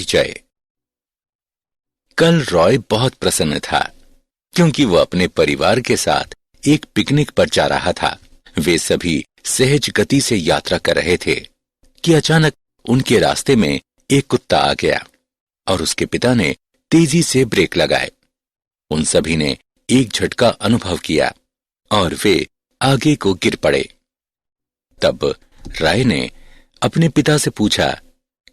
जय। कल रॉय बहुत प्रसन्न था क्योंकि वो अपने परिवार के साथ एक पिकनिक पर जा रहा था। वे सभी सहज गति से यात्रा कर रहे थे कि अचानक उनके रास्ते में एक कुत्ता आ गया और उसके पिता ने तेजी से ब्रेक लगाए। उन सभी ने एक झटका अनुभव किया और वे आगे को गिर पड़े। तब रॉय ने अपने पिता से पूछा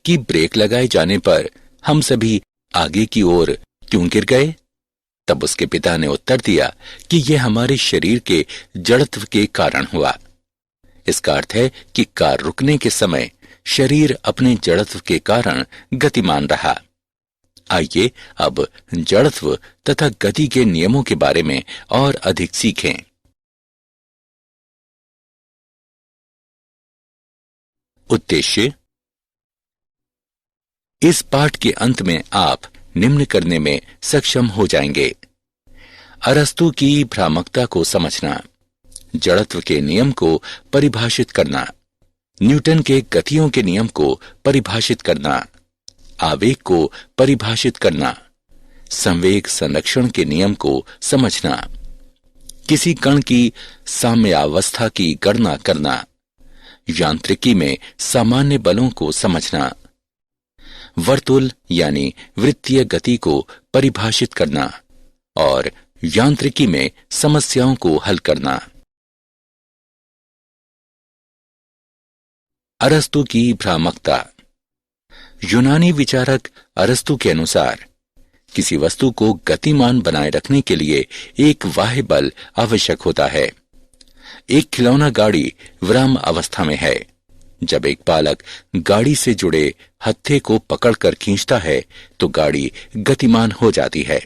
कि ब्रेक लगाए जाने पर हम सभी आगे की ओर क्यों गिर गए? तब उसके पिता ने उत्तर दिया कि यह हमारे शरीर के जड़त्व के कारण हुआ। इसका अर्थ है कि कार रुकने के समय शरीर अपने जड़त्व के कारण गतिमान रहा। आइए अब जड़त्व तथा गति के नियमों के बारे में और अधिक सीखें। उद्देश्य। इस पाठ के अंत में आप निम्न करने में सक्षम हो जाएंगे: अरस्तु की भ्रामकता को समझना, जड़त्व के नियम को परिभाषित करना, न्यूटन के गतियों के नियम को परिभाषित करना, आवेग को परिभाषित करना, संवेग संरक्षण के नियम को समझना, किसी कण की साम्यावस्था की गणना करना, यांत्रिकी में सामान्य बलों को समझना, वर्तुल यानी वृत्तीय गति को परिभाषित करना और यांत्रिकी में समस्याओं को हल करना। अरस्तु की भ्रामकता। यूनानी विचारक अरस्तु के अनुसार किसी वस्तु को गतिमान बनाए रखने के लिए एक बाह्य बल आवश्यक होता है। एक खिलौना गाड़ी विराम अवस्था में है। जब एक बालक गाड़ी से जुड़े हत्थे को पकड़कर खींचता है तो गाड़ी गतिमान हो जाती है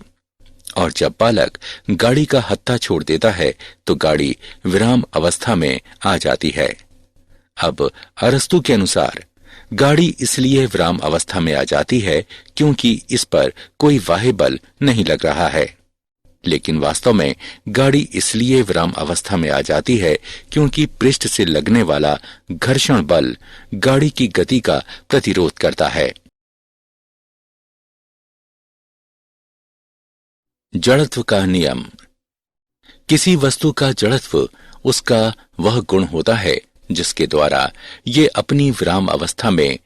और जब बालक गाड़ी का हत्था छोड़ देता है तो गाड़ी विराम अवस्था में आ जाती है। अब अरस्तु के अनुसार गाड़ी इसलिए विराम अवस्था में आ जाती है क्योंकि इस पर कोई बाह्य बल नहीं लग रहा है, लेकिन वास्तव में गाड़ी इसलिए विराम अवस्था में आ जाती है क्योंकि पृष्ठ से लगने वाला घर्षण बल गाड़ी की गति का प्रतिरोध करता है। जड़त्व का नियम। किसी वस्तु का जड़त्व उसका वह गुण होता है जिसके द्वारा ये अपनी विराम अवस्था में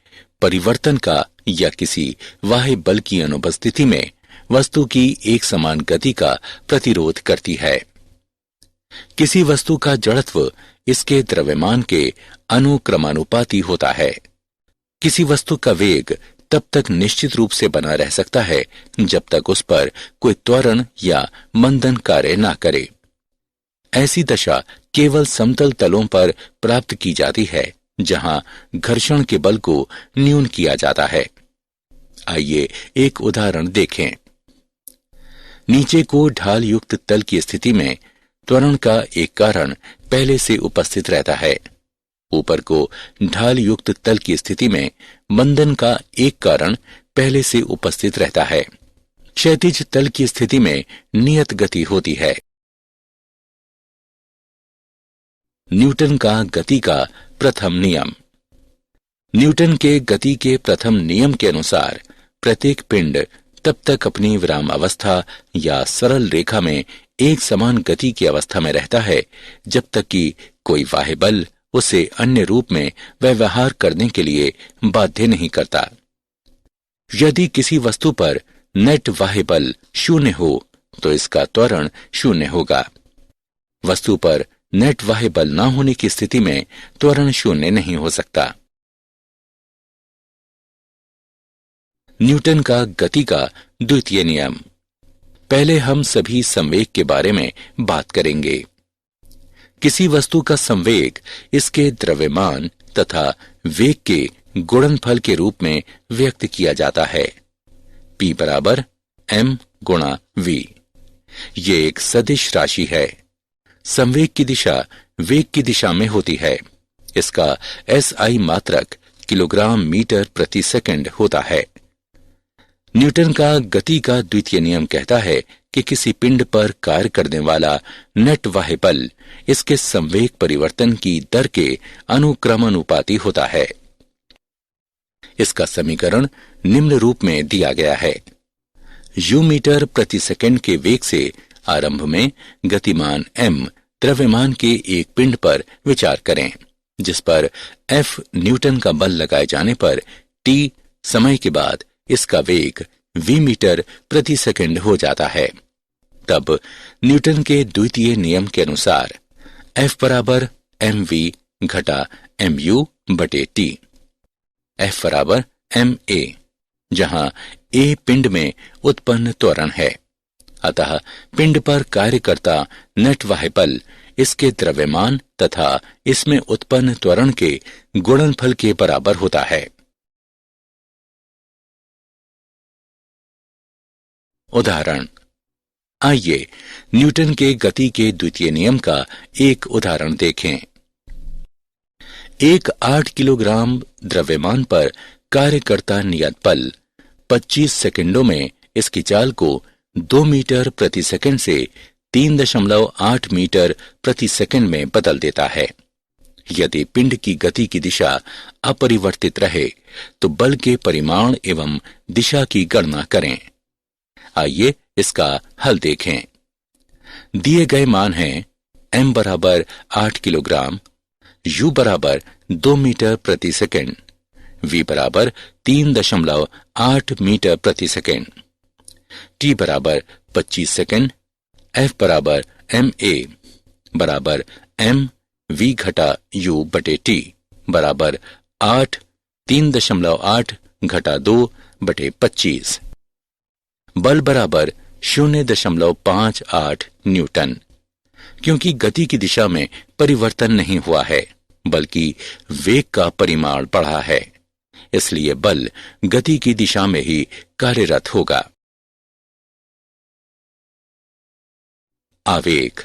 परिवर्तन का या किसी बाह्य बल की अनुपस्थिति में वस्तु की एक समान गति का प्रतिरोध करती है। किसी वस्तु का जड़त्व इसके द्रव्यमान के अनुक्रमानुपाती होता है। किसी वस्तु का वेग तब तक निश्चित रूप से बना रह सकता है जब तक उस पर कोई त्वरण या मंदन कार्य न करे। ऐसी दशा केवल समतल तलों पर प्राप्त की जाती है जहां घर्षण के बल को न्यून किया जाता है। आइए एक उदाहरण देखें। नीचे को ढाल युक्त तल की स्थिति में त्वरण का एक कारण पहले से उपस्थित रहता है। ऊपर को ढाल युक्त तल की स्थिति में मंदन का एक कारण पहले से उपस्थित रहता है। क्षैतिज तल की स्थिति में नियत गति होती है। न्यूटन का गति का प्रथम नियम। न्यूटन के गति के प्रथम नियम के अनुसार प्रत्येक पिंड तब तक अपनी विराम अवस्था या सरल रेखा में एक समान गति की अवस्था में रहता है जब तक कि कोई बाह्य बल उसे अन्य रूप में व्यवहार करने के लिए बाध्य नहीं करता। यदि किसी वस्तु पर नेट बाह्य बल शून्य हो तो इसका त्वरण शून्य होगा। वस्तु पर नेट बाह्य बल न होने की स्थिति में त्वरण शून्य नहीं हो सकता। न्यूटन का गति का द्वितीय नियम। पहले हम सभी संवेग के बारे में बात करेंगे। किसी वस्तु का संवेग इसके द्रव्यमान तथा वेग के गुणनफल के रूप में व्यक्त किया जाता है। P बराबर m गुणा v। ये एक सदिश राशि है। संवेग की दिशा वेग की दिशा में होती है। इसका SI मात्रक किलोग्राम मीटर प्रति सेकंड होता है। न्यूटन का गति का द्वितीय नियम कहता है कि किसी पिंड पर कार्य करने वाला नेट बाह्य बल इसके संवेग परिवर्तन की दर के अनुक्रमानुपाती होता है। इसका समीकरण निम्न रूप में दिया गया है। u मीटर प्रति सेकंड के वेग से आरंभ में गतिमान m द्रव्यमान के एक पिंड पर विचार करें, जिस पर F न्यूटन का बल लगाए जाने पर t समय के बाद इसका वेग v मीटर प्रति सेकंड हो जाता है। तब न्यूटन के द्वितीय नियम के अनुसार F बराबर mv घटा mu बटे t, F बराबर ma, जहां a पिंड में उत्पन्न त्वरण है। अतः पिंड पर कार्य करता नेट बाह्य बल इसके द्रव्यमान तथा इसमें उत्पन्न त्वरण के गुणनफल के बराबर होता है। उदाहरण, आइए न्यूटन के गति के द्वितीय नियम का एक उदाहरण देखें। एक 8 किलोग्राम द्रव्यमान पर कार्य करता नियत बल 25 सेकंडों में इसकी चाल को 2 मीटर प्रति सेकंड से 3.8 मीटर प्रति सेकंड में बदल देता है। यदि पिंड की गति की दिशा अपरिवर्तित रहे तो बल के परिमाण एवं दिशा की गणना करें। आइए इसका हल देखें। दिए गए मान हैं m बराबर 8 किलोग्राम, u बराबर 2 मीटर प्रति सेकंड, v बराबर 3.8 मीटर प्रति सेकंड, t बराबर 25 सेकंड, f बराबर ma बराबर m v घटा u बटे t बराबर 3.8 घटा 2 बटे 25। बल बराबर 0.58 न्यूटन। क्योंकि गति की दिशा में परिवर्तन नहीं हुआ है बल्कि वेग का परिमाण बढ़ा है, इसलिए बल गति की दिशा में ही कार्यरत होगा। आवेग।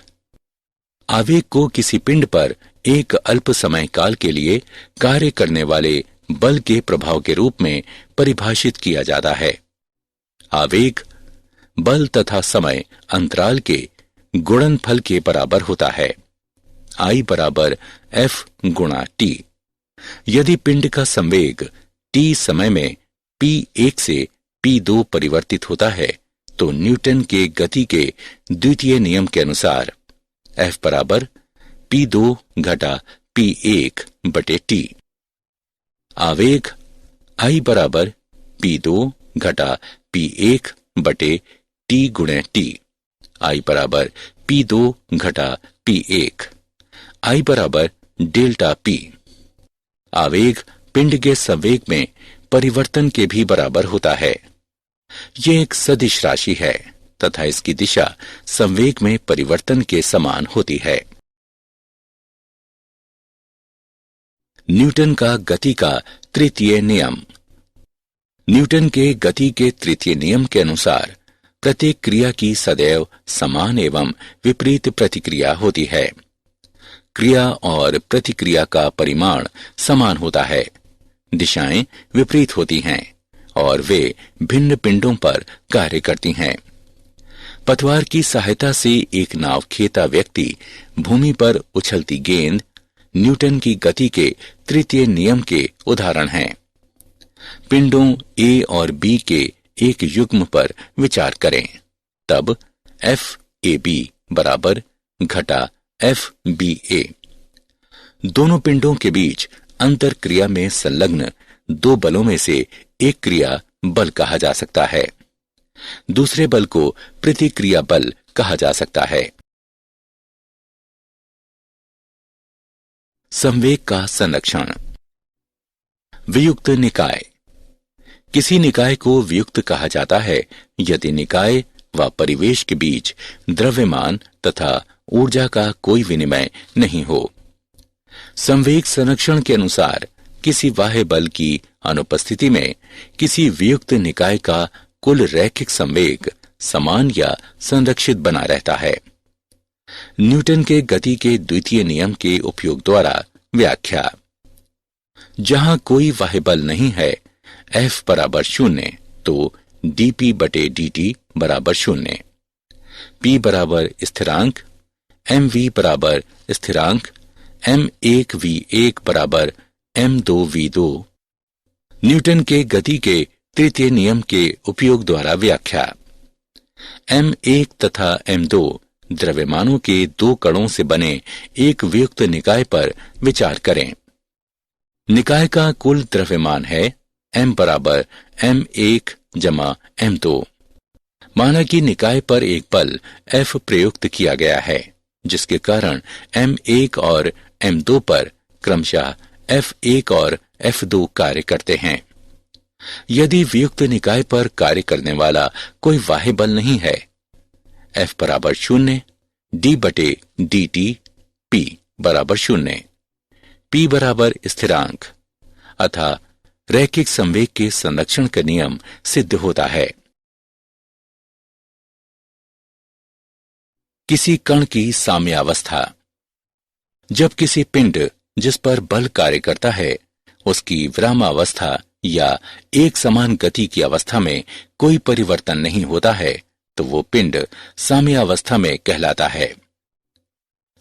आवेग को किसी पिंड पर एक अल्प समय काल के लिए कार्य करने वाले बल के प्रभाव के रूप में परिभाषित किया जाता है। आवेग बल तथा समय अंतराल के गुणनफल के बराबर होता है। I बराबर F गुणा T। यदि पिंड का संवेग T समय में P1 से P2 परिवर्तित होता है तो न्यूटन के गति के द्वितीय नियम के अनुसार F बराबर P2 घटा P1 बटे T। आवेग I बराबर P2 घटा P1 बटे T गुणे T। I बराबर P2 घटा P1। I बराबर डेल्टा P। आवेग पिंड के संवेग में परिवर्तन के भी बराबर होता है। यह एक सदिश राशि है तथा इसकी दिशा संवेग में परिवर्तन के समान होती है। न्यूटन का गति का तृतीय नियम। न्यूटन के गति के तृतीय नियम के अनुसार प्रत्येक क्रिया की सदैव समान एवं विपरीत प्रतिक्रिया होती है। क्रिया और प्रतिक्रिया का परिमाण समान होता है, दिशाएं विपरीत होती हैं और वे भिन्न पिंडों पर कार्य करती हैं। पतवार की सहायता से एक नाव खेता व्यक्ति भूमि पर उछलती गेंद न्यूटन की गति के तृतीय नियम के उदाहरण हैं। पिंडों A और B के एक युग्म पर विचार करें, तब FAB बराबर घटा FBA। दोनों पिंडों के बीच अंतर क्रिया में संलग्न दो बलों में से एक क्रिया बल कहा जा सकता है, दूसरे बल को प्रतिक्रिया बल कहा जा सकता है। संवेग का संरक्षण। वियुक्त निकाय। किसी निकाय को वियुक्त कहा जाता है यदि निकाय व परिवेश के बीच द्रव्यमान तथा ऊर्जा का कोई विनिमय नहीं हो। संवेग संरक्षण के अनुसार किसी बाह्य बल की अनुपस्थिति में किसी वियुक्त निकाय का कुल रैखिक संवेग समान या संरक्षित बना रहता है। न्यूटन के गति के द्वितीय नियम के उपयोग द्वारा व्याख्या। जहां कोई बाह्य बल नहीं है, F बराबर 0, तो dP बटे dt बराबर 0। P बराबर स्थिरांक, mv बराबर स्थिरांक, m1v1 बराबर m2v2, न्यूटन के गति के तृतीय नियम के उपयोग द्वारा व्याख्या। M1 तथा M2 द्रव्यमानों के दो कणों से बने एक वियुक्त निकाय पर विचार करें। निकाय का कुल द्रव्यमान है M बराबर M1 जमा M2। माना कि निकाय पर एक बल F प्रयुक्त किया गया है, जिसके कारण M1 और M2 पर क्रमशः F1 और F2 कार्य करते हैं। यदि वियुक्त निकाय पर कार्य करने वाला कोई बाह्य बल नहीं है, F बराबर 0, D बटे dt, P बराबर 0, P बराबर स्थिरांक अतः रैखिक संवेग के संरक्षण का नियम सिद्ध होता है। किसी कण की साम्यावस्था। जब किसी पिंड जिस पर बल कार्य करता है उसकी विरामावस्था या एक समान गति की अवस्था में कोई परिवर्तन नहीं होता है तो वो पिंड साम्यावस्था में कहलाता है।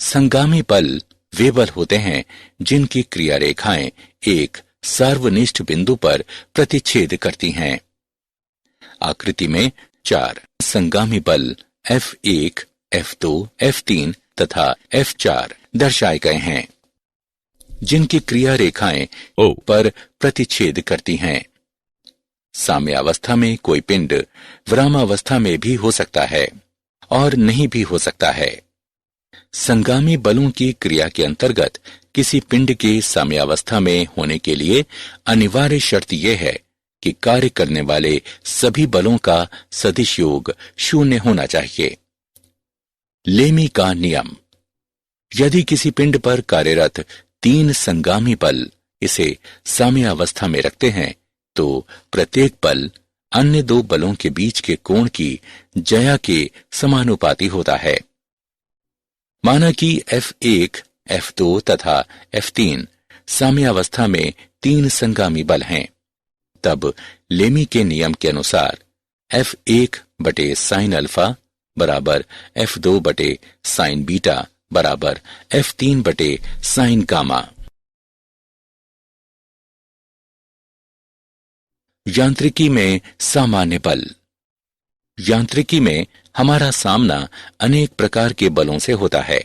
संगामी बल वे बल होते हैं जिनकी क्रिया रेखाएं एक सार्वनिष्ठ बिंदु पर प्रतिच्छेद करती हैं। आकृति में 4 संगामी बल F1, F2, F3 तथा F4 दर्शाए गए हैं, जिनकी क्रिया रेखाएं O पर प्रतिच्छेद करती हैं। साम्यावस्था में कोई पिंड विरामावस्था में भी हो सकता है और नहीं भी हो सकता है। संगामी बलों की क्रिया के अंतर्गत किसी पिंड के साम्यावस्था में होने के लिए अनिवार्य शर्त यह है कि कार्य करने वाले सभी बलों का सदिश योग 0 होना चाहिए। लेमी का नियम। यदि किसी पिंड पर कार्यरत 3 संगामी बल इसे साम्यावस्था में रखते हैं तो प्रत्येक बल अन्य 2 बलों के बीच के कोण की ज्या के समानुपाती होता है। माना कि F1, F2 तथा F3 साम्यावस्था में 3 संगामी बल हैं, तब लेमी के नियम के अनुसार F1 बटे साइन अल्फा बराबर F2 बटे साइन बीटा बराबर F3 बटे साइन गामा। यांत्रिकी में सामान्य बल। यांत्रिकी में हमारा सामना अनेक प्रकार के बलों से होता है।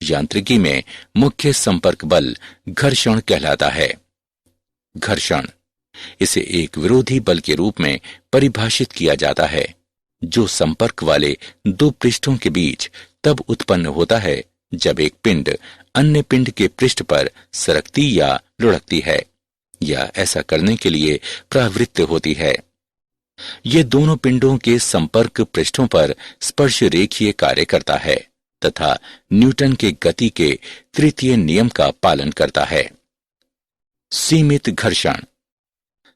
यांत्रिकी में मुख्य संपर्क बल घर्षण कहलाता है। घर्षण इसे एक विरोधी बल के रूप में परिभाषित किया जाता है जो संपर्क वाले 2 पृष्ठों के बीच तब उत्पन्न होता है जब एक पिंड अन्य पिंड के पृष्ठ पर सरकती या लुढ़कती है या ऐसा करने के लिए प्रवृत्त होती है। ये दोनों पिंडों के संपर्क पृष्ठों पर स्पर्श रेखीय कार्य करता है तथा न्यूटन के गति के तृतीय नियम का पालन करता है। सीमित घर्षण।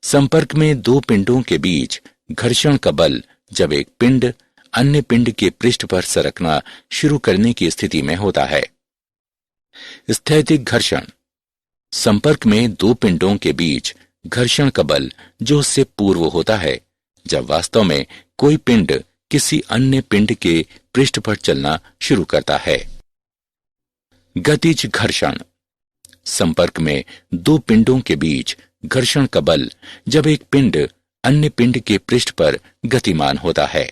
संपर्क में 2 पिंडों के बीच घर्षण का बल जब एक पिंड अन्य पिंड के पृष्ठ पर सरकना शुरू करने की स्थिति में होता है। स्थैतिक घर्षण। संपर्क में 2 पिंडों के बीच घर्षण का बल जो उससे पूर्व होता है जब वास्तव में कोई पिंड किसी अन्य पिंड के पृष्ठ पर चलना शुरू करता है। गतिज घर्षण। संपर्क में 2 पिंडों के बीच घर्षण का बल जब एक पिंड अन्य पिंड के पृष्ठ पर गतिमान होता है।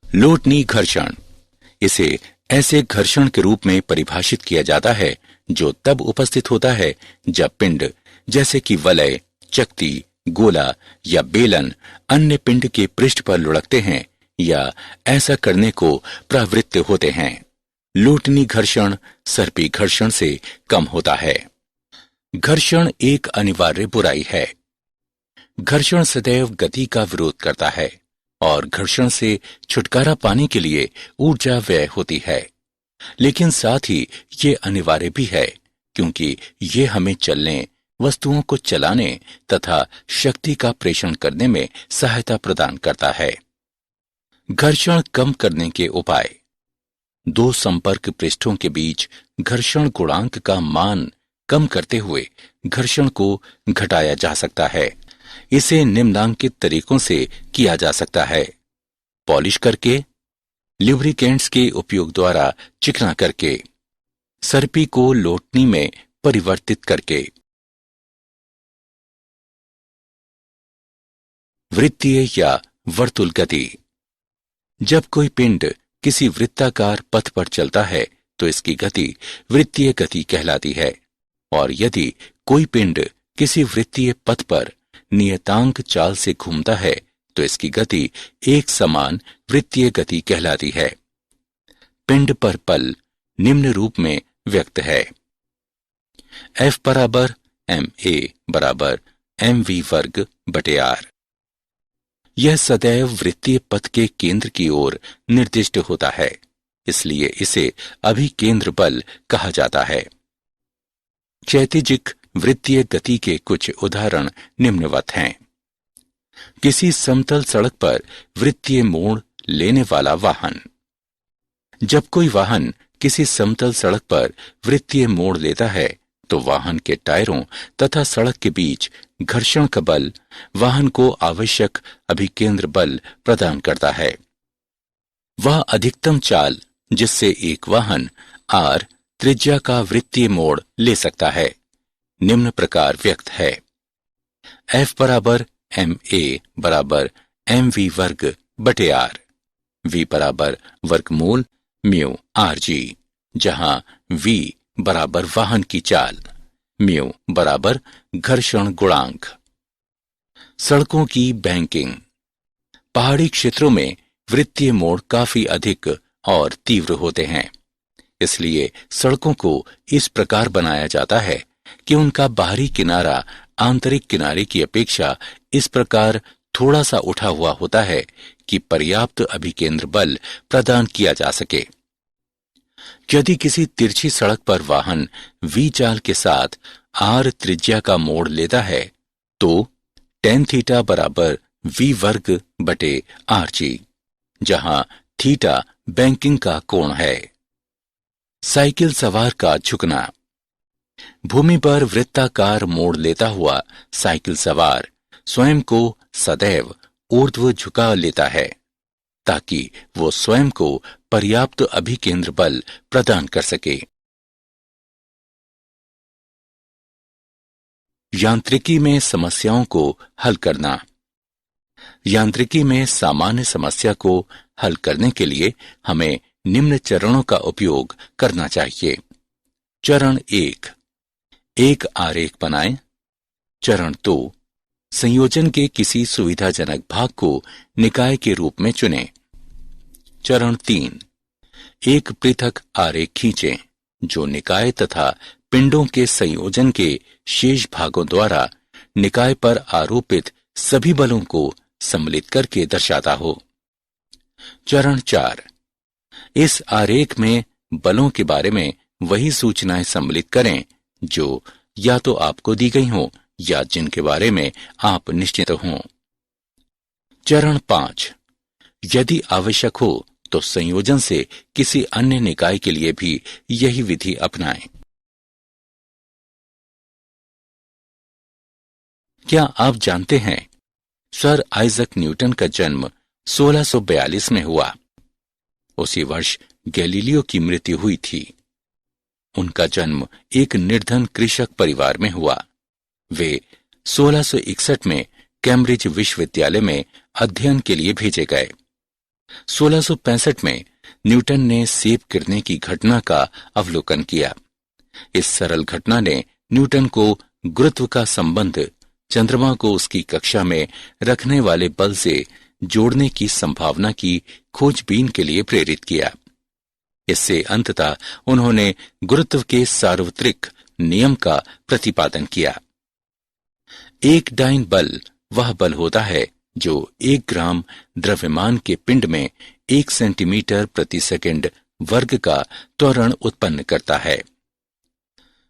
लोटनी घर्षण। इसे ऐसे घर्षण के रूप में परिभाषित किया जाता है जो तब उपस्थित होता है जब पिंड जैसे कि वलय, चकती, गोला या बेलन अन्य पिंड के पृष्ठ पर लुढ़कते हैं या ऐसा करने को प्रवृत्त होते हैं। लोटनी घर्षण सर्पी घर्षण से कम होता है। घर्षण एक अनिवार्य बुराई है। घर्षण सदैव गति का विरोध करता है और घर्षण से छुटकारा पाने के लिए ऊर्जा व्यय होती है, लेकिन साथ ही ये अनिवार्य भी है क्योंकि ये हमें चलने, वस्तुओं को चलाने तथा शक्ति का प्रेषण करने में सहायता प्रदान करता है। घर्षण कम करने के उपाय। 2 संपर्क पृष्ठों के बीच घर्षण गुणांक का मान कम करते हुए घर्षण को घटाया जा सकता है। इसे निम्नांकित तरीकों से किया जा सकता है: पॉलिश करके, ल्यूब्रिकेंट्स के उपयोग द्वारा चिकना करके, सर्पी को लोटनी में परिवर्तित करके। वृत्तीय या वर्तुल गति। जब कोई पिंड किसी वृत्ताकार पथ पर चलता है तो इसकी गति वृत्तीय गति कहलाती है, और यदि कोई पिंड किसी वृत्तीय पथ पर नियतांक चाल से घूमता है तो इसकी गति एक समान वृत्तीय गति कहलाती है। पिंड पर बल निम्न रूप में व्यक्त है। F बराबर ma बराबर mv वर्ग बटे r। यह सदैव वृत्तीय पथ के केंद्र की ओर निर्दिष्ट होता है, इसलिए इसे अभिकेंद्र बल कहा जाता है। क्षैतिजिक वृत्तीय गति के कुछ उदाहरण निम्नवत हैं। किसी समतल सड़क पर वृत्तीय मोड़ लेने वाला वाहन। जब कोई वाहन किसी समतल सड़क पर वृत्तीय मोड़ लेता है तो वाहन के टायरों तथा सड़क के बीच घर्षण का बल वाहन को आवश्यक अभिकेंद्र बल प्रदान करता है। वह अधिकतम चाल जिससे एक वाहन r त्रिज्या का वृत्तीय मोड़ ले सकता है निम्न प्रकार व्यक्त है। F बराबर ma बराबर mv वर्ग बटे r। v बराबर वर्गमूल म्यू rg, जहां v बराबर वाहन की चाल, म्यू बराबर घर्षण गुणांक। सड़कों की बैंकिंग। पहाड़ी क्षेत्रों में वृत्तीय मोड़ काफी अधिक और तीव्र होते हैं, इसलिए सड़कों को इस प्रकार बनाया जाता है कि उनका बाहरी किनारा आंतरिक किनारे की अपेक्षा इस प्रकार थोड़ा सा उठा हुआ होता है कि पर्याप्त अभिकेंद्र बल प्रदान किया जा सके। यदि किसी तिरछी सड़क पर वाहन v चाल के साथ r त्रिज्या का मोड़ लेता है तो tan थीटा बराबर v वर्ग बटे rg, जहां थीटा बैंकिंग का कोण है। साइकिल सवार का झुकना। भूमि पर वृत्ताकार मोड़ लेता हुआ साइकिल सवार स्वयं को सदैव ऊर्ध्व झुका लेता है ताकि वो स्वयं को पर्याप्त अभिकेंद्र बल प्रदान कर सके। यांत्रिकी में समस्याओं को हल करना। यांत्रिकी में सामान्य समस्या को हल करने के लिए हमें निम्न चरणों का उपयोग करना चाहिए। चरण 1, एक आरेख बनाएं। चरण 2, संयोजन के किसी सुविधाजनक भाग को निकाय के रूप में चुनें। चरण 3, एक पृथक आरेख खींचें जो निकाय तथा पिंडों के संयोजन के शेष भागों द्वारा निकाय पर आरोपित सभी बलों को सम्मिलित करके दर्शाता हो। चरण 4, इस आरेख में बलों के बारे में वही सूचनाएं सम्मिलित करें जो या तो आपको दी गई हों या जिनके बारे में आप निश्चित हों। चरण 5, यदि आवश्यक हो तो संयोजन से किसी अन्य निकाय के लिए भी यही विधि अपनाएं। क्या आप जानते हैं सर आइजक न्यूटन का जन्म 1642 में हुआ। उसी वर्ष गैलीलियो की मृत्यु हुई थी। उनका जन्म एक निर्धन कृषक परिवार में हुआ। वे 1661 में कैम्ब्रिज विश्वविद्यालय में अध्ययन के लिए भेजे गए। 1665 में न्यूटन ने सेब गिरने की घटना का अवलोकन किया। इस सरल घटना ने न्यूटन को गुरुत्व का संबंध चंद्रमा को उसकी कक्षा में रखने वाले बल से जोड़ने की संभावना की खोजबीन के लिए प्रेरित किया। इससे अंततः उन्होंने गुरुत्व के सार्वत्रिक नियम का प्रतिपादन किया। एक डाइन बल वह बल होता है जो 1 ग्राम द्रव्यमान के पिंड में 1 सेंटीमीटर प्रति सेकंड वर्ग का त्वरण उत्पन्न करता है।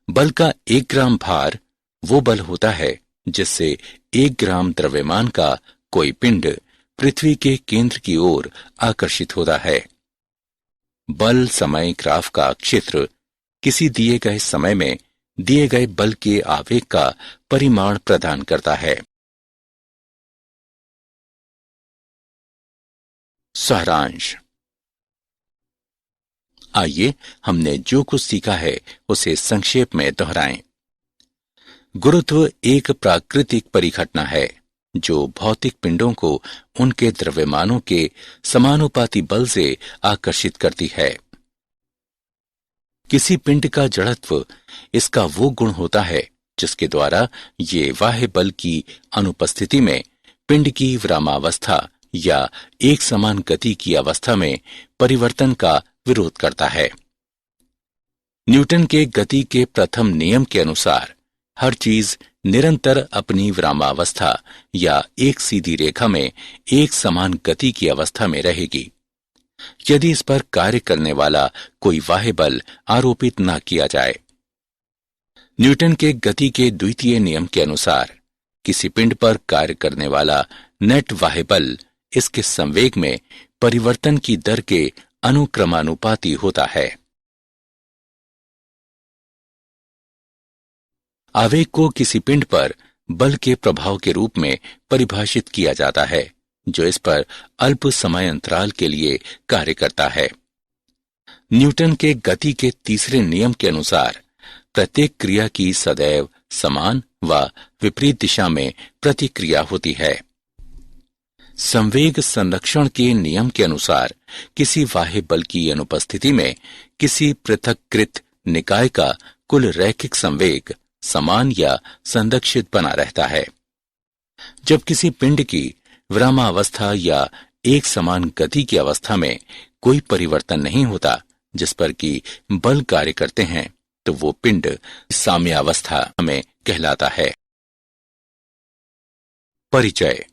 बल का 1 ग्राम भार वो बल होता है जिससे 1 ग्राम द्रव्यमान का कोई पिंड पृथ्वी के केंद्र की ओर आकर्षित होता है। बल समय ग्राफ का क्षेत्र किसी दिए गए समय में दिए गए बल के आवेग का परिमाण प्रदान करता है। सारांश। आइए हमने जो कुछ सीखा है उसे संक्षेप में दोहराएं। गुरुत्व एक प्राकृतिक परिघटना है जो भौतिक पिंडों को उनके द्रव्यमानों के समानुपाती बल से आकर्षित करती है। किसी पिंड का जड़त्व इसका वो गुण होता है जिसके द्वारा ये बाह्य बल की अनुपस्थिति में पिंड की विरामावस्था या एक समान गति की अवस्था में परिवर्तन का विरोध करता है। न्यूटन के गति के प्रथम नियम के अनुसार हर चीज निरंतर अपनी विरामावस्था या एक सीधी रेखा में एक समान गति की अवस्था में रहेगी यदि इस पर कार्य करने वाला कोई बाह्य बल आरोपित न किया जाए। न्यूटन के गति के द्वितीय नियम के अनुसार किसी पिंड पर कार्य करने वाला नेट बाह्य बल इसके संवेग में परिवर्तन की दर के अनुक्रमानुपाती होता है। आवेग को किसी पिंड पर बल के प्रभाव के रूप में परिभाषित किया जाता है जो इस पर अल्प समय अंतराल के लिए कार्य करता है। न्यूटन के गति के तीसरे नियम के अनुसार प्रत्येक क्रिया की सदैव समान व विपरीत दिशा में प्रतिक्रिया होती है। संवेग संरक्षण के नियम के अनुसार किसी बाह्य बल की अनुपस्थिति में किसी पृथक्कृत निकाय का कुल रैखिक संवेग समान या संरक्षित बना रहता है। जब किसी पिंड की विरामावस्था या एक समान गति की अवस्था में कोई परिवर्तन नहीं होता जिस पर कि बल कार्य करते हैं तो वो पिंड साम्यावस्था में कहलाता है। परिचय।